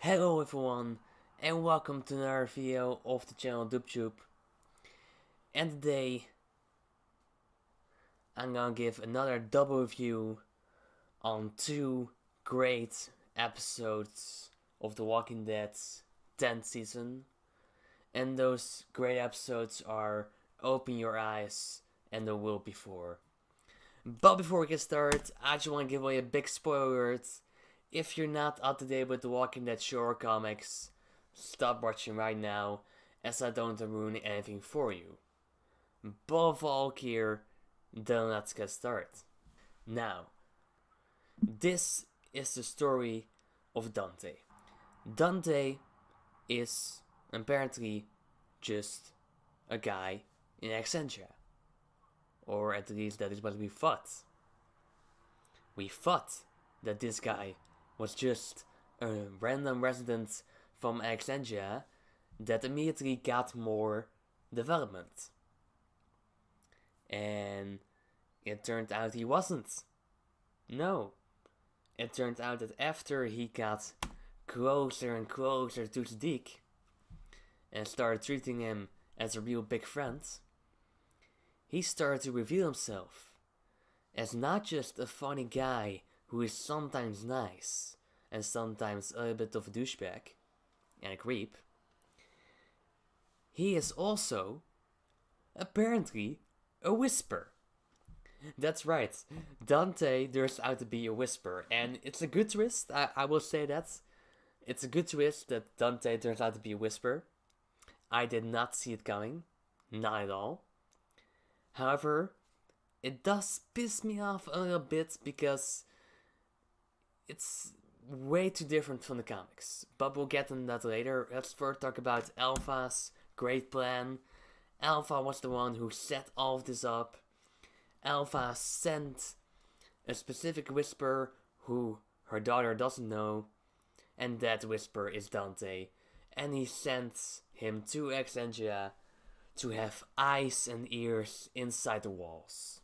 Hello everyone, and welcome to another video of the channel DoopTube. And today I'm gonna give another double review on two great episodes of The Walking Dead's 10th season. And those great episodes are Open Your Eyes and The Will Before. But before we get started, I just want to give away a big spoiler alert. If you're not up to date with The Walking Dead show or comics, stop watching right now, as I don't want to ruin anything for you. Above all here, then let's get started. Now, this is the story of Dante. Dante is apparently just a guy in Alexandria. Or at least that is what we thought. We thought that this guy was just a random resident from Alexandria that immediately got more development. And it turned out he wasn't. No. It turned out that after he got closer and closer to Sadiq and started treating him as a real big friend, he started to reveal himself as not just a funny guy who is sometimes nice and sometimes a bit of a douchebag and a creep. He is also, apparently, a whisper. That's right, Dante turns out to be a whisper, and it's a good twist, I will say that. It's a good twist that Dante turns out to be a whisper. I did not see it coming, not at all. However, it does piss me off a little bit because it's way too different from the comics. But we'll get into that later. Let's first talk about Alpha's great plan. Alpha was the one who set all of this up. Alpha sent a specific whisper who her daughter doesn't know, and that whisper is Dante. And he sent him to Alexandria to have eyes and ears inside the walls.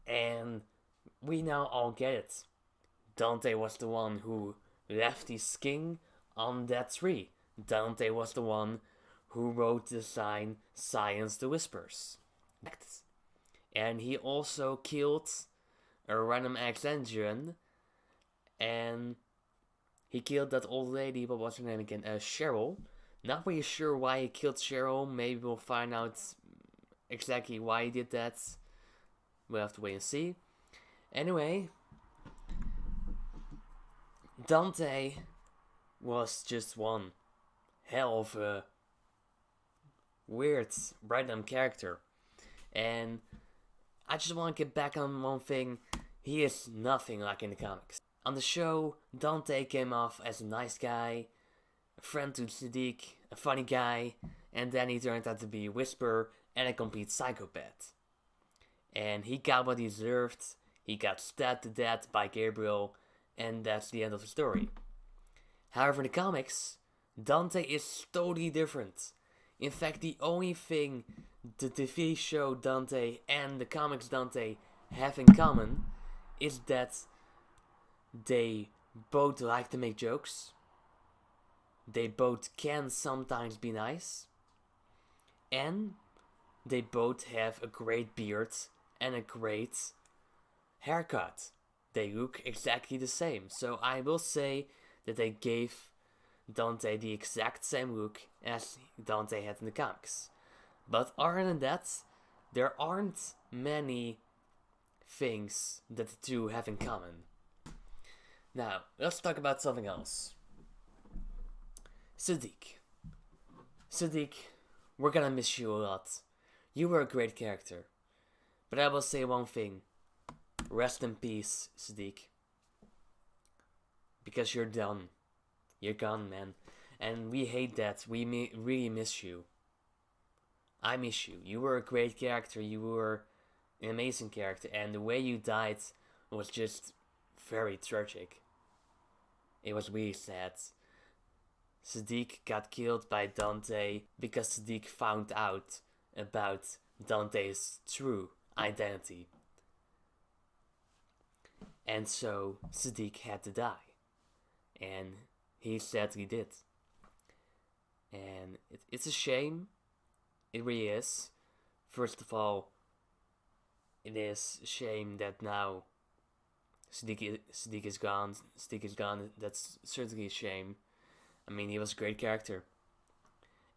And we now all get it. Dante was the one who left his skin on that tree. Dante was the one who wrote the sign Silence the Whispers. And he also killed a random Alexandrian, and he killed that old lady, what was her name again? Cheryl. Not really sure why he killed Cheryl. Maybe we'll find out exactly why he did that. We'll have to wait and see. Anyway, Dante was just one hell of a weird, random character. And I just want to get back on one thing. He is nothing like in the comics. On the show, Dante came off as a nice guy, a friend to Sadiq, a funny guy, and then he turned out to be a whisperer and a complete psychopath. And he got what he deserved. He got stabbed to death by Gabriel, and that's the end of the story. However, in the comics, Dante is totally different. In fact, the only thing the TV show Dante and the comics Dante have in common is that they both like to make jokes. They both can sometimes be nice. And they both have a great beard and a great haircut. They look exactly the same. So I will say that they gave Dante the exact same look as Dante had in the comics. But other than that, there aren't many things that the two have in common. Now, let's talk about something else. Sadiq. Sadiq, we're gonna miss you a lot. You were a great character. But I will say one thing. Rest in peace, Sadiq. Because you're done. You're gone, man. And we hate that. We really miss you. I miss you. You were a great character. You were an amazing character. And the way you died was just very tragic. It was really sad. Sadiq got killed by Dante because Sadiq found out about Dante's true identity. And so Sadiq had to die. And he said he did. And it's a shame. It really is. First of all, it is a shame that now Siddiq is gone. Siddiq is gone. That's certainly a shame. I mean, he was a great character.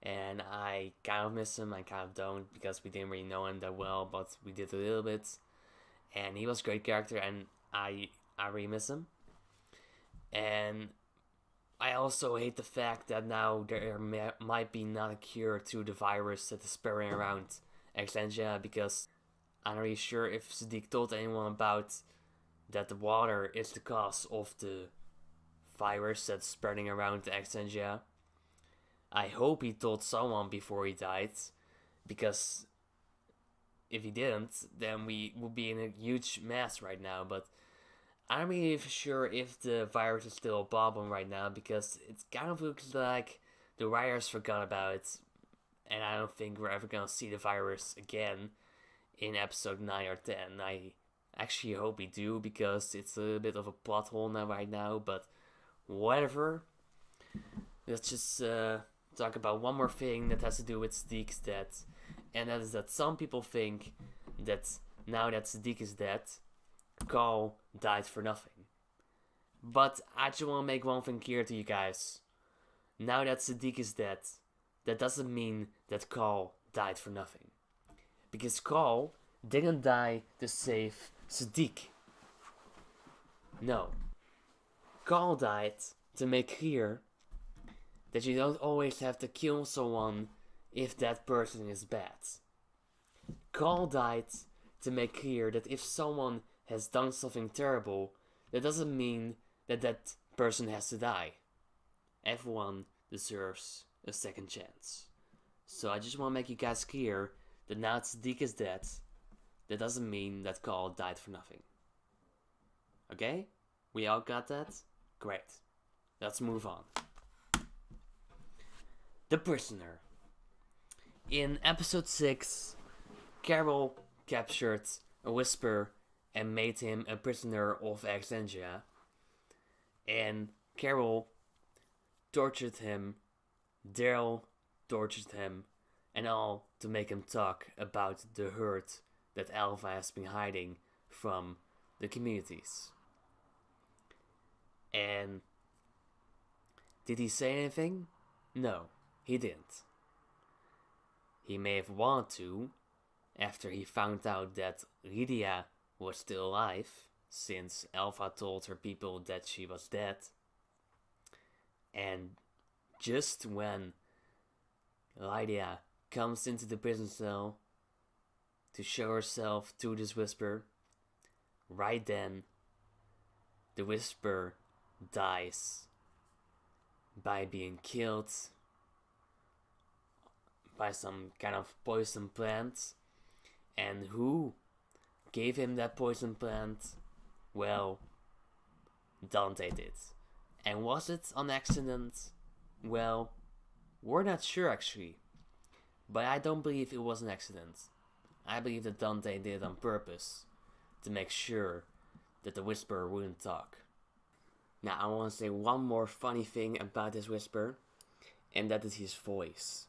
And I kind of miss him, I kind of don't, because we didn't really know him that well, but we did a little bit. And he was a great character, and I really miss him. And I also hate the fact that now there might be not a cure to the virus that is spreading around Alexandria, because I'm not really sure if Siddiq told anyone about that the water is the cause of the virus that's spreading around Alexandria. I hope he told someone before he died, because if he didn't, then we would be in a huge mess right now. But I'm not really sure if the virus is still a problem right now, because it kind of looks like the writers forgot about it, and I don't think we're ever gonna see the virus again in episode 9 or 10. I actually hope we do, because it's a bit of a plot hole now right now, but whatever. Let's just talk about one more thing that has to do with Siddiq's death, and that is that some people think that now that Siddiq is dead, Carl died for nothing. But I just want to make one thing clear to you guys. Now that Siddiq is dead, that doesn't mean that Carl died for nothing. Because Carl didn't die to save Siddiq. No. Carl died to make clear that you don't always have to kill someone if that person is bad. Carl died to make clear that if someone has done something terrible, that doesn't mean that that person has to die. Everyone deserves a second chance. So I just want to make you guys clear that now that Siddiq is dead, that doesn't mean that Carl died for nothing. Okay? We all got that? Great. Let's move on. The Prisoner. In episode 6, Carol captured a Whisper and made him a prisoner of Alexandria. And Carol tortured him, Daryl tortured him, and all to make him talk about the hurt that Alpha has been hiding from the communities. And did he say anything? No, he didn't. He may have wanted to, after he found out that Lydia was still alive, since Alpha told her people that she was dead. And just when Lydia comes into the prison cell to show herself to this Whisper, right then, the Whisper dies by being killed by some kind of poison plant. And who gave him that poison plant? Well, Dante did. And was it on accident? Well, we're not sure actually. But I don't believe it was an accident. I believe that Dante did it on purpose, to make sure that the Whisperer wouldn't talk. Now I want to say one more funny thing about this Whisper, and that is his voice.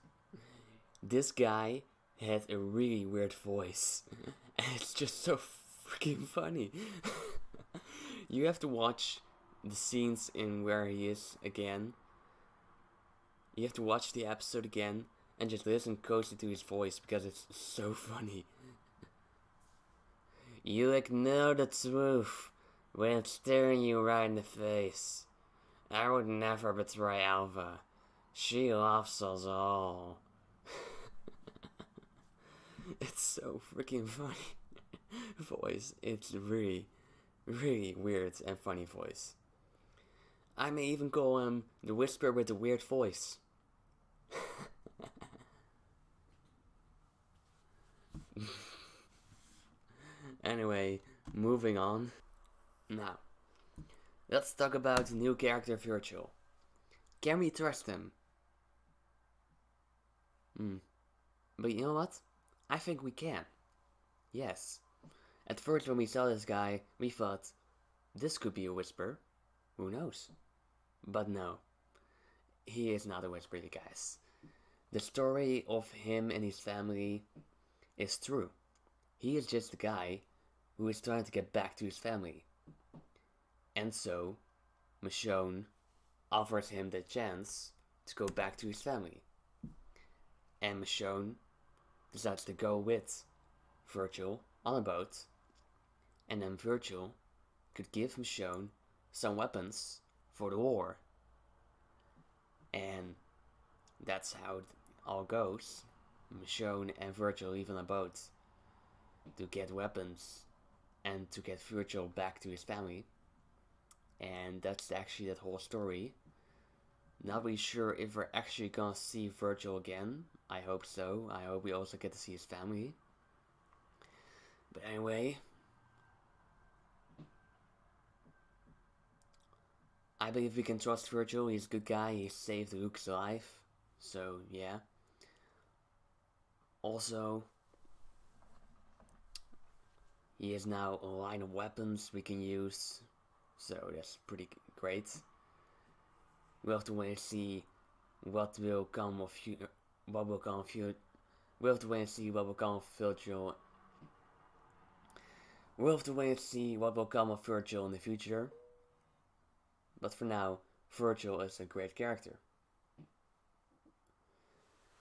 This guy had a really weird voice, and it's just so freaking funny. You have to watch the scenes in where he is again. You have to watch the episode again and just listen closely to his voice, because it's so funny. You know the truth when it's staring you right in the face. I would never betray Alva. She loves us all. It's so freaking funny voice. It's really, really weird and funny voice. I may even call him the Whisper with the weird voice. Anyway, moving on. Now, let's talk about the new character Virgil. Can we trust him? But you know what? I think we can. Yes. At first when we saw this guy, we thought, this could be a Whisper. Who knows? But no. he is not always pretty, guys. The story of him and his family is true. He is just a guy who is trying to get back to his family. And so, Michonne offers him the chance to go back to his family. And Michonne decides to go with Virgil on a boat. And then Virgil could give Michonne some weapons for the war. And that's how it all goes. Michonne and Virgil leave on a boat to get weapons and to get Virgil back to his family. And that's actually that whole story. Not really sure if we're actually gonna see Virgil again. I hope so. I hope we also get to see his family. But anyway, I believe we can trust Virgil. He's a good guy. He saved Luke's life. So, yeah. Also, he has now a line of weapons we can use. So, that's pretty great. We'll have to wait and see what will come of Virgil. We'll have to wait and see what will come of Virgil. We'll have to wait and see what will come of Virgil in the future. But for now, Virgil is a great character.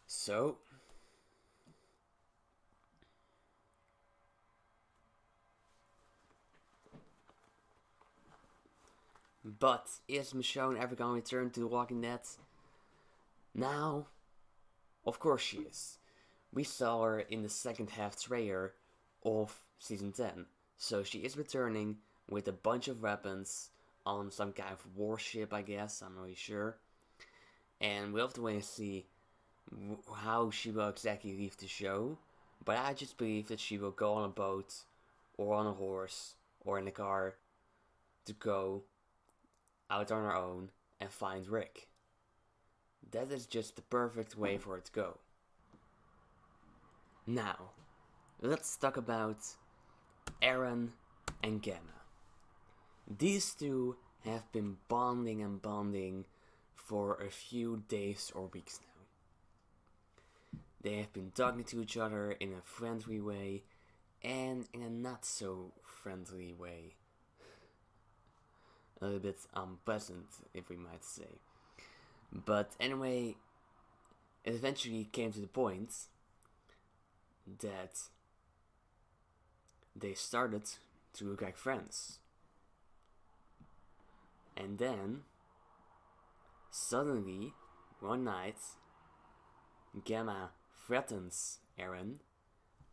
So, but is Michonne ever gonna return to The Walking Dead? Now, of course she is. We saw her in the second half trailer of season 10. So she is returning with a bunch of weapons on some kind of warship, I guess. I'm not really sure. And we'll have to wait and see how she will exactly leave the show. But I just believe that she will go on a boat, or on a horse, or in a car, to go out on her own and find Rick. That is just the perfect way for her to go. Now, let's talk about Aaron and Gamma. These two have been bonding and bonding for a few days or weeks now. They have been talking to each other in a friendly way and in a not so friendly way. A little bit unpleasant, if we might say. But anyway, it eventually came to the point that they started to look like friends. And then, suddenly, one night, Gamma threatens Aaron,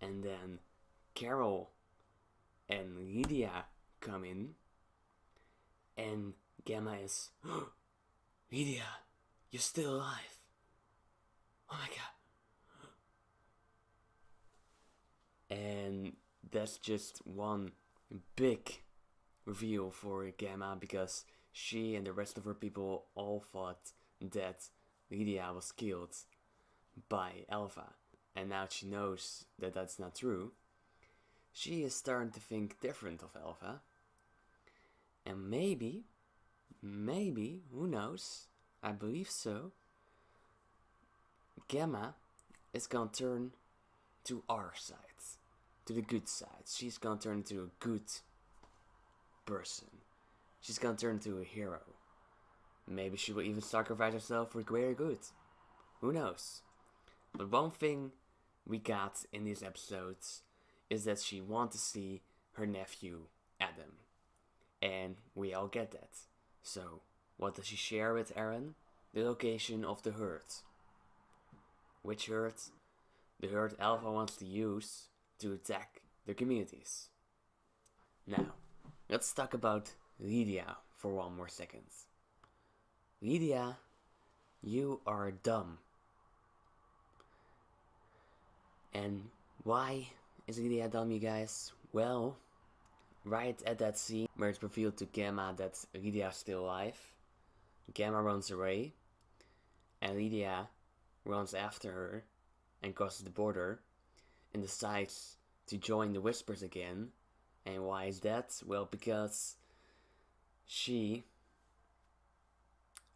and then Carol and Lydia come in, and Gamma is, oh, Lydia, you're still alive. Oh my god. And that's just one big reveal for Gamma, because she and the rest of her people all thought that Lydia was killed by Alpha. And now she knows that that's not true. She is starting to think different of Alpha. And maybe, who knows, I believe so, Gamma is gonna turn to our side, to the good side. She's gonna turn into a good person. She's gonna turn into a hero. Maybe she will even sacrifice herself for greater good. Who knows? But one thing we got in these episodes is that she wants to see her nephew, Adam. And we all get that. So, what does she share with Aaron? The location of the herd. Which herd? The herd Alpha wants to use to attack their communities. Now, let's talk about Lydia for one more second. Lydia, you are dumb. And why is Lydia dumb, you guys? Well, right at that scene where it's revealed to Gamma that Lydia is still alive, Gamma runs away, and Lydia runs after her and crosses the border and decides to join the Whispers again. And why is that? Well, because she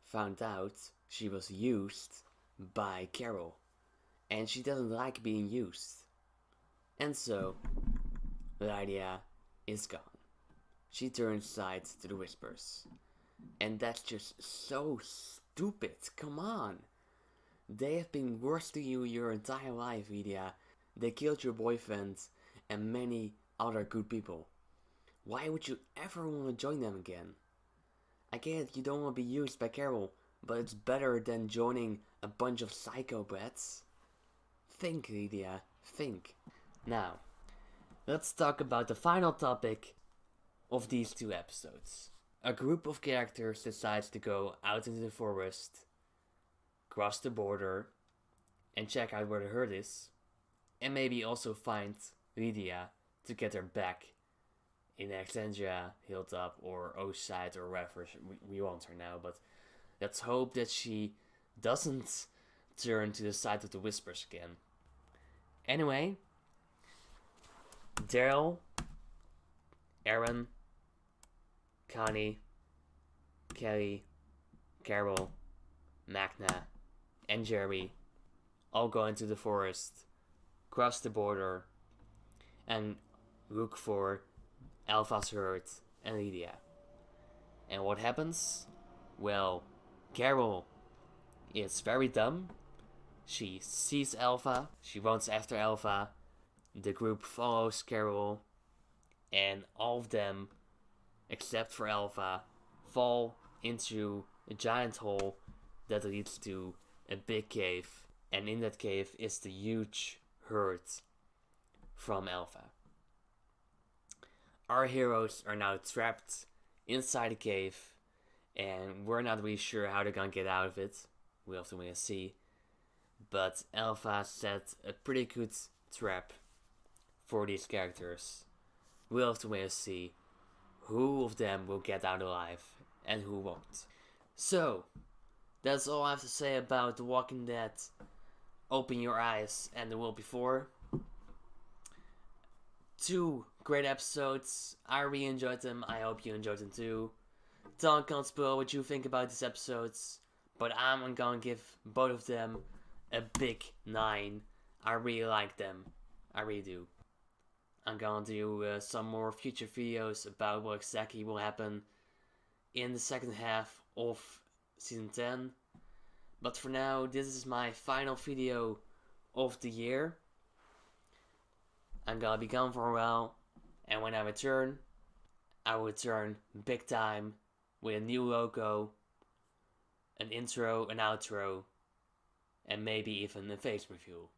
found out she was used by Carol, and she doesn't like being used. And so, Lydia is gone. She turns sides to the Whispers. And that's just so stupid. Come on. They have been worse to you your entire life, Lydia. They killed your boyfriend and many other good people. Why would you ever want to join them again? I get it, you don't want to be used by Carol, but it's better than joining a bunch of psychopaths. Think, Lydia, think. Now, let's talk about the final topic of these 2 episodes. A group of characters decides to go out into the forest, cross the border, and check out where the herd is, and maybe also find Lydia to get her back in Alexandria, Hilltop, or Oathside, or wherever we want her now, but let's hope that she doesn't turn to the side of the Whispers again. Anyway, Daryl, Aaron, Connie, Kelly, Carol, Magna, and Jerry all go into the forest, cross the border, and look for Alpha's herd and Lydia. And what happens? Well, Carol is very dumb. She sees Alpha, she runs after Alpha, the group follows Carol, and all of them, except for Alpha, fall into a giant hole that leads to a big cave, and in that cave is the huge herd from Alpha. Our heroes are now trapped inside the cave, and we're not really sure how they're gonna get out of it. We'll have to wait and see. But Alpha set a pretty good trap for these characters. We'll have to wait and see who of them will get out alive and who won't. So, that's all I have to say about The Walking Dead, Open Your Eyes, and The World Before. 2 great episodes. I really enjoyed them. I hope you enjoyed them too. Don't comment below what you think about these episodes, but I'm gonna give both of them a big 9. I really like them. I really do. I'm gonna do some more future videos about what exactly will happen in the second half of season 10. But for now, this is my final video of the year. I'm gonna be gone for a while, and when I return, I will return big time with a new logo, an intro, an outro, and maybe even a face review.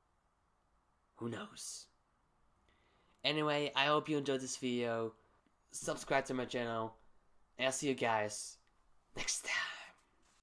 Who knows? Anyway, I hope you enjoyed this video. Subscribe to my channel, and I'll see you guys next time.